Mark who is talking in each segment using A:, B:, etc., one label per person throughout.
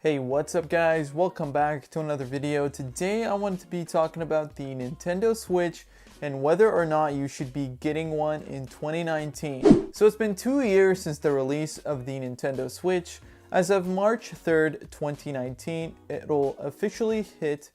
A: Hey, what's up guys? Welcome back to another video. Today I wanted to be talking about the Nintendo Switch and whether or not you should be getting one in 2019. So it's been 2 years since the release of the Nintendo Switch. As of March 3rd, 2019, it'll officially hit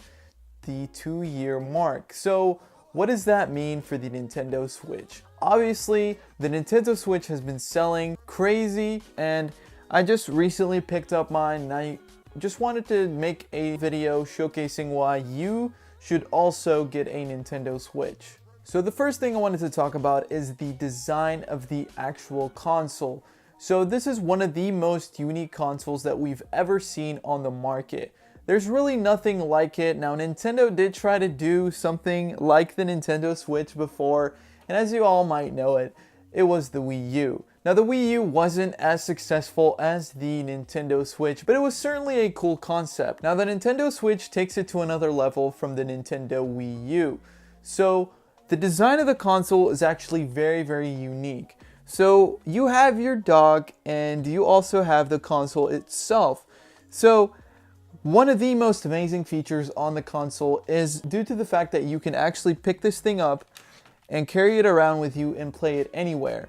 A: the 2-year mark. So what does that mean for the Nintendo Switch? Obviously, the Nintendo Switch has been selling crazy, and I just recently picked up mine, and I just wanted to make a video showcasing why you should also get a Nintendo Switch. So the first thing I wanted to talk about is the design of the actual console. So this is one of the most unique consoles that we've ever seen on the market. There's really nothing like it. Now, Nintendo did try to do something like the Nintendo Switch before, and as you all might know it was the Wii U. Now, the Wii U wasn't as successful as the Nintendo Switch, but it was certainly a cool concept. Now, the Nintendo Switch takes it to another level from the Nintendo Wii U. So the design of the console is actually very, very unique. So you have your dock and you also have the console itself. So one of the most amazing features on the console is due to the fact that you can actually pick this thing up and carry it around with you and play it anywhere.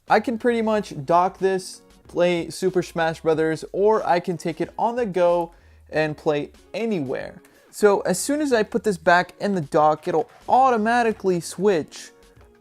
A: I can pretty much dock this, play Super Smash Bros., or I can take it on the go and play anywhere. So as soon as I put this back in the dock, it'll automatically switch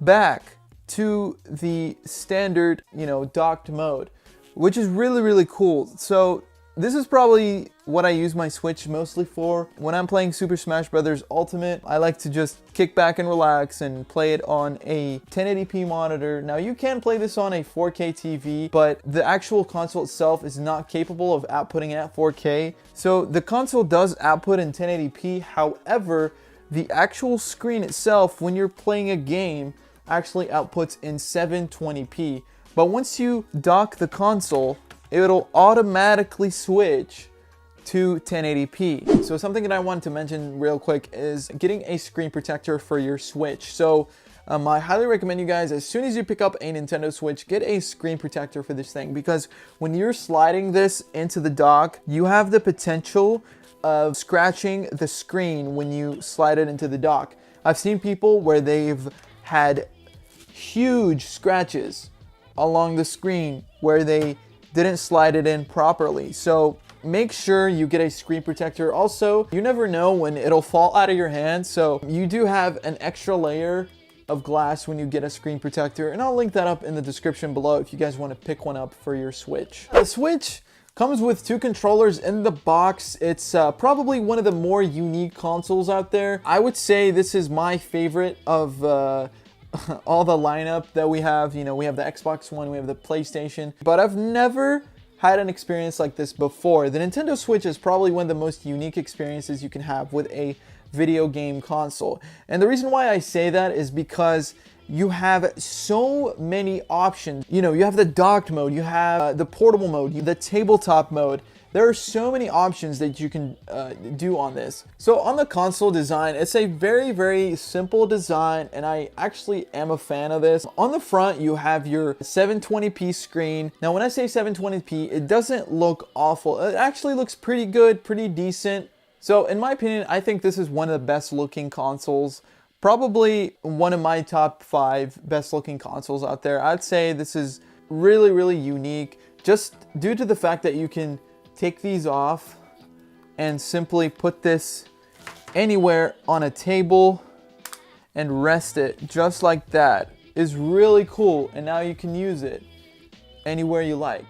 A: back to the standard, docked mode, which is really, really cool. So this is probably what I use my Switch mostly for. When I'm playing Super Smash Bros. Ultimate, I like to just kick back and relax and play it on a 1080p monitor. Now, you can play this on a 4K TV, but the actual console itself is not capable of outputting at 4K. So the console does output in 1080p. However, the actual screen itself, when you're playing a game, actually outputs in 720p. But once you dock the console, it'll automatically switch to 1080p. So something that I wanted to mention real quick is getting a screen protector for your Switch. So I highly recommend you guys, as soon as you pick up a Nintendo Switch, get a screen protector for this thing, because when you're sliding this into the dock, you have the potential of scratching the screen when you slide it into the dock. I've seen people where they've had huge scratches along the screen where they didn't slide it in properly. So make sure you get a screen protector. Also, you never know when it'll fall out of your hand, so you do have an extra layer of glass when you get a screen protector, and I'll link that up in the description below if you guys want to pick one up for your Switch. The Switch comes with 2 controllers in the box. It's probably one of the more unique consoles out there. I would say this is my favorite of all the lineup that we have. We have the Xbox One, we have the PlayStation, but I've never had an experience like this before. The Nintendo Switch is probably one of the most unique experiences you can have with a video game console. And the reason why I say that is because you have so many options. You have the docked mode, you have the portable mode, the tabletop mode. There are so many options that you can do on this. So on the console design, it's a very, very simple design, and I actually am a fan of this. On the front, you have your 720p screen. Now, when I say 720p, it doesn't look awful. It actually looks pretty good, pretty decent. So in my opinion, I think this is one of the best looking consoles. Probably one of my top 5 best looking consoles out there. I'd say this is really, really unique, just due to the fact that you can take these off and simply put this anywhere on a table and rest it just like that. Is really cool, and now you can use it anywhere you like.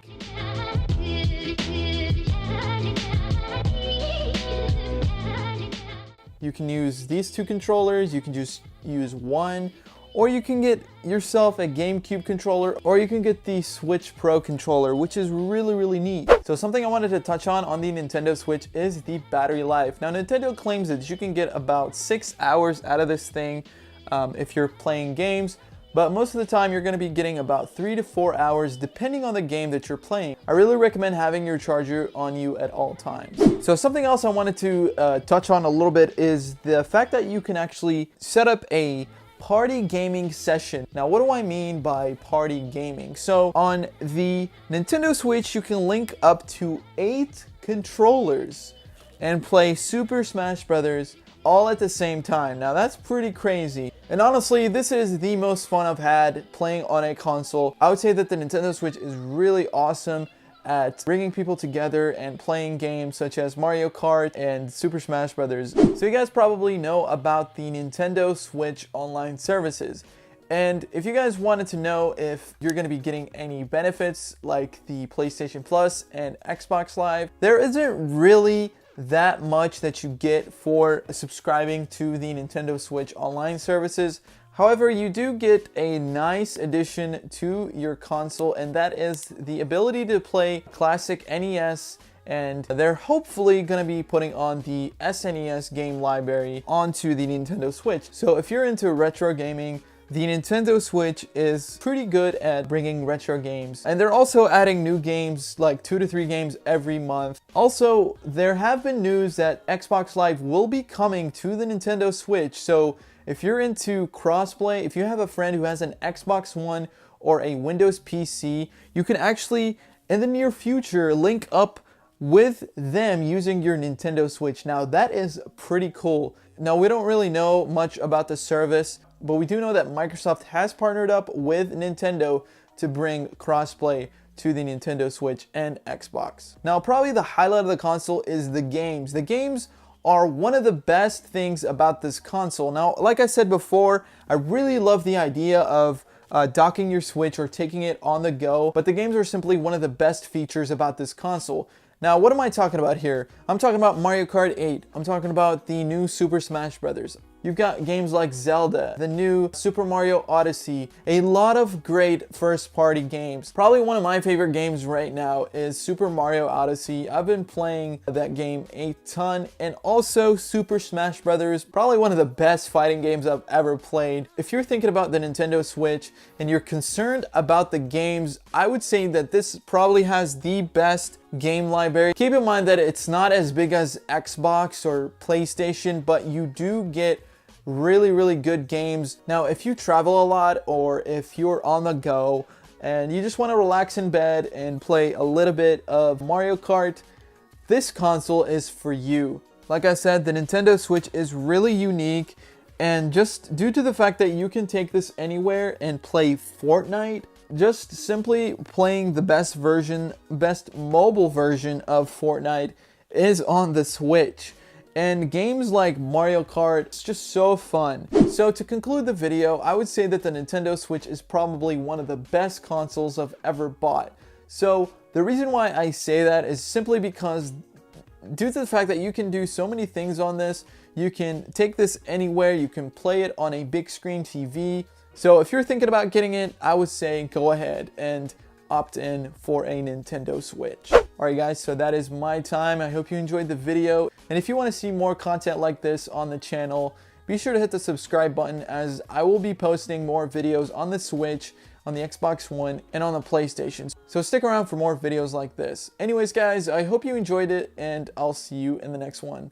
A: You can use these 2 controllers, you can just use one, or you can get yourself a GameCube controller, or you can get the Switch Pro controller, which is really, really neat. So something I wanted to touch on the Nintendo Switch is the battery life. Now, Nintendo claims that you can get about 6 hours out of this thing if you're playing games, but most of the time you're going to be getting about 3 to 4 hours depending on the game that you're playing. I really recommend having your charger on you at all times. So something else I wanted to touch on a little bit is the fact that you can actually set up a party gaming session. Now, what do I mean by party gaming? So on the Nintendo Switch, you can link up to 8 controllers and play Super Smash Bros. All at the same time. Now that's pretty crazy. And honestly, this is the most fun I've had playing on a console. I would say that the Nintendo Switch is really awesome at bringing people together and playing games such as Mario Kart and Super Smash Bros. So you guys probably know about the Nintendo Switch online services. And if you guys wanted to know if you're going to be getting any benefits like the PlayStation Plus and Xbox Live, there isn't really that much that you get for subscribing to the Nintendo Switch online services. However, you do get a nice addition to your console, and that is the ability to play classic NES, and they're hopefully going to be putting on the SNES game library onto the Nintendo Switch. So if you're into retro gaming, the Nintendo Switch is pretty good at bringing retro games, and they're also adding new games, like 2 to 3 games every month. Also, there have been news that Xbox Live will be coming to the Nintendo Switch, so if you're into crossplay, if you have a friend who has an Xbox One or a Windows PC, you can actually, in the near future, link up with them using your Nintendo Switch. Now, that is pretty cool. Now, we don't really know much about the service, but we do know that Microsoft has partnered up with Nintendo to bring crossplay to the Nintendo Switch and Xbox. Now, probably the highlight of the console is the games. The games are one of the best things about this console. Now, like I said before, I really love the idea of docking your Switch or taking it on the go, but the games are simply one of the best features about this console. Now, what am I talking about here? I'm talking about Mario Kart 8. I'm talking about the new Super Smash Bros. You've got games like Zelda, the new Super Mario Odyssey, a lot of great first-party games. Probably one of my favorite games right now is Super Mario Odyssey. I've been playing that game a ton, and also Super Smash Bros. Probably one of the best fighting games I've ever played. If you're thinking about the Nintendo Switch and you're concerned about the games, I would say that this probably has the best game library. Keep in mind that it's not as big as Xbox or PlayStation, but you do get really good games. Now, if you travel a lot or if you're on the go and you just want to relax in bed and play a little bit of Mario Kart, this console is for you. Like I said, the Nintendo Switch is really unique, and just due to the fact that you can take this anywhere and play Fortnite, just simply playing the best mobile version of Fortnite is on the Switch. And games like Mario Kart, it's just so fun. So to conclude the video, I would say that the Nintendo Switch is probably one of the best consoles I've ever bought. So the reason why I say that is simply because due to the fact that you can do so many things on this, you can take this anywhere, you can play it on a big screen TV. So if you're thinking about getting it, I would say go ahead and opt in for a Nintendo Switch. Alright guys, so that is my time. I hope you enjoyed the video. And if you want to see more content like this on the channel, be sure to hit the subscribe button, as I will be posting more videos on the Switch, on the Xbox One, and on the PlayStation. So stick around for more videos like this. Anyways guys, I hope you enjoyed it, and I'll see you in the next one.